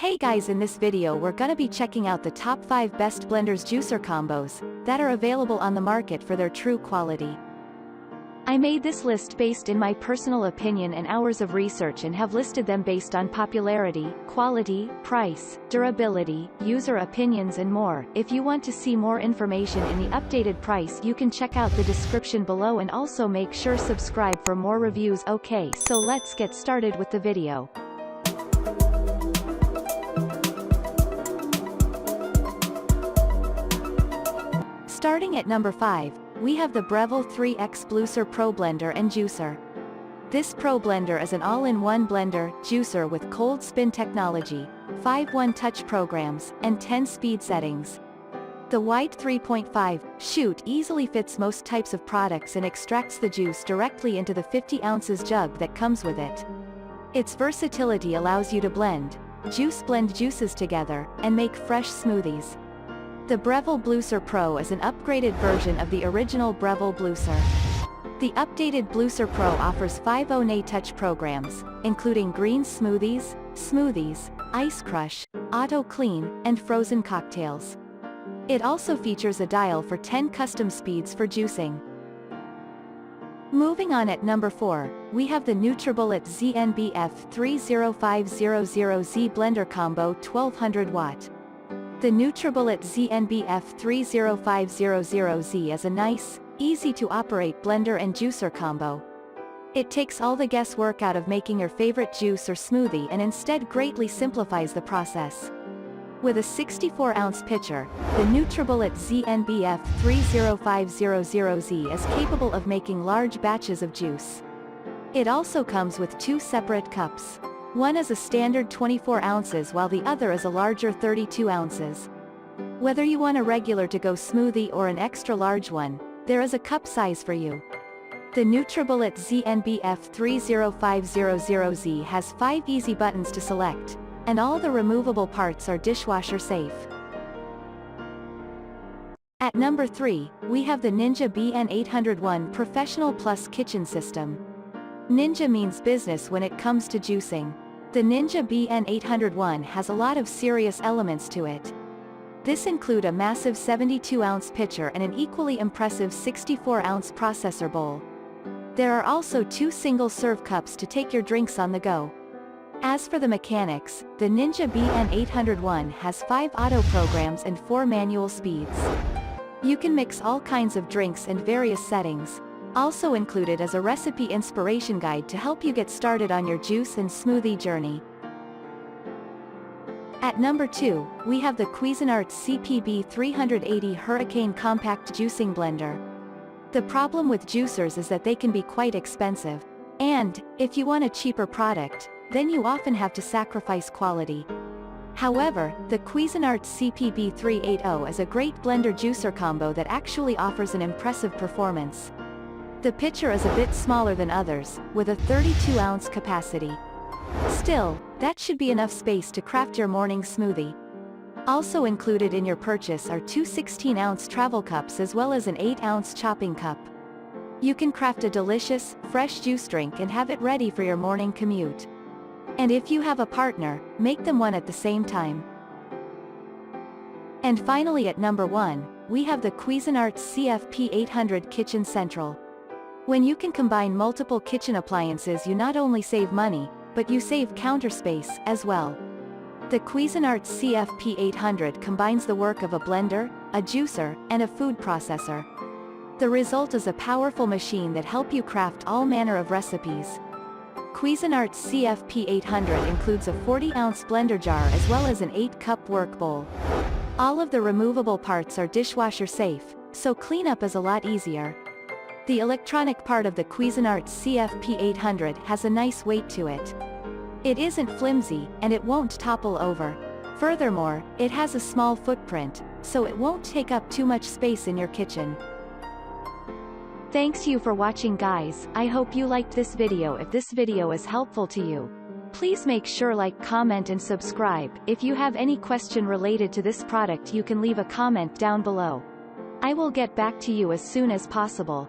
Hey guys, in this video we're gonna be checking out the top 5 best blenders juicer combos that are available on the market for their true quality. I made this list based in my personal opinion and hours of research and have listed them based on popularity, quality, price, durability, user opinions and more. If you want to see more information in the updated price, you can check out the description below and also make sure subscribe for more reviews. Okay, so let's get started with the video. Starting at number 5, we have the Breville 3X Bluicer Pro Blender and Juicer. This Pro Blender is an all-in-one blender, juicer with cold spin technology, 5 one-touch programs, and 10 speed settings. The wide 3.5 chute easily fits most types of products and extracts the juice directly into the 50 ounces jug that comes with it. Its versatility allows you to blend juices together, and make fresh smoothies. The Breville Bluicer Pro is an upgraded version of the original Breville Bluicer. The updated Bluicer Pro offers 5 one-touch programs, including green smoothies, ice crush, auto clean, and frozen cocktails. It also features a dial for 10 custom speeds for juicing. Moving on at number 4, we have the NutriBullet ZNBF 30500Z Blender Combo 1200 Watt. The NutriBullet ZNBF 30500Z is a nice, easy-to-operate blender and juicer combo. It takes all the guesswork out of making your favorite juice or smoothie and instead greatly simplifies the process. With a 64-ounce pitcher, the NutriBullet ZNBF 30500Z is capable of making large batches of juice. It also comes with 2 separate cups. One is a standard 24 ounces while the other is a larger 32 ounces. Whether you want a regular to-go smoothie or an extra large one, there is a cup size for you. The NutriBullet ZNBF 30500Z has 5 easy buttons to select, and all the removable parts are dishwasher safe. At number 3, we have the Ninja BN801 Professional Plus Kitchen System. Ninja means business when it comes to juicing. The Ninja BN801 has a lot of serious elements to it. This include a massive 72-ounce pitcher and an equally impressive 64-ounce processor bowl. There are also 2 single-serve cups to take your drinks on the go. As for the mechanics, the Ninja BN801 has 5 auto programs and 4 manual speeds. You can mix all kinds of drinks and various settings. Also included is a recipe inspiration guide to help you get started on your juice and smoothie journey. At number 2, we have the Cuisinart CPB 380 Hurricane Compact Juicing Blender. The problem with juicers is that they can be quite expensive. And, if you want a cheaper product, then you often have to sacrifice quality. However, the Cuisinart CPB 380 is a great blender juicer combo that actually offers an impressive performance. The pitcher is a bit smaller than others, with a 32-ounce capacity. Still, that should be enough space to craft your morning smoothie. Also included in your purchase are 2 16-ounce travel cups as well as an 8-ounce chopping cup. You can craft a delicious, fresh juice drink and have it ready for your morning commute. And if you have a partner, make them one at the same time. And finally at number 1, we have the Cuisinart CFP 800 Kitchen Central. When you can combine multiple kitchen appliances, you not only save money, but you save counter space as well. The Cuisinart CFP 800 combines the work of a blender, a juicer, and a food processor. The result is a powerful machine that helps you craft all manner of recipes. Cuisinart CFP 800 includes a 40-ounce blender jar as well as an 8-cup work bowl. All of the removable parts are dishwasher safe, so cleanup is a lot easier. The electronic part of the Cuisinart CFP 800 has a nice weight to it. It isn't flimsy, and it won't topple over. Furthermore, it has a small footprint, so it won't take up too much space in your kitchen. Thanks you for watching guys. I hope you liked this video. If this video is helpful to you, please make sure like, comment and subscribe. If you have any question related to this product, you can leave a comment down below. I will get back to you as soon as possible.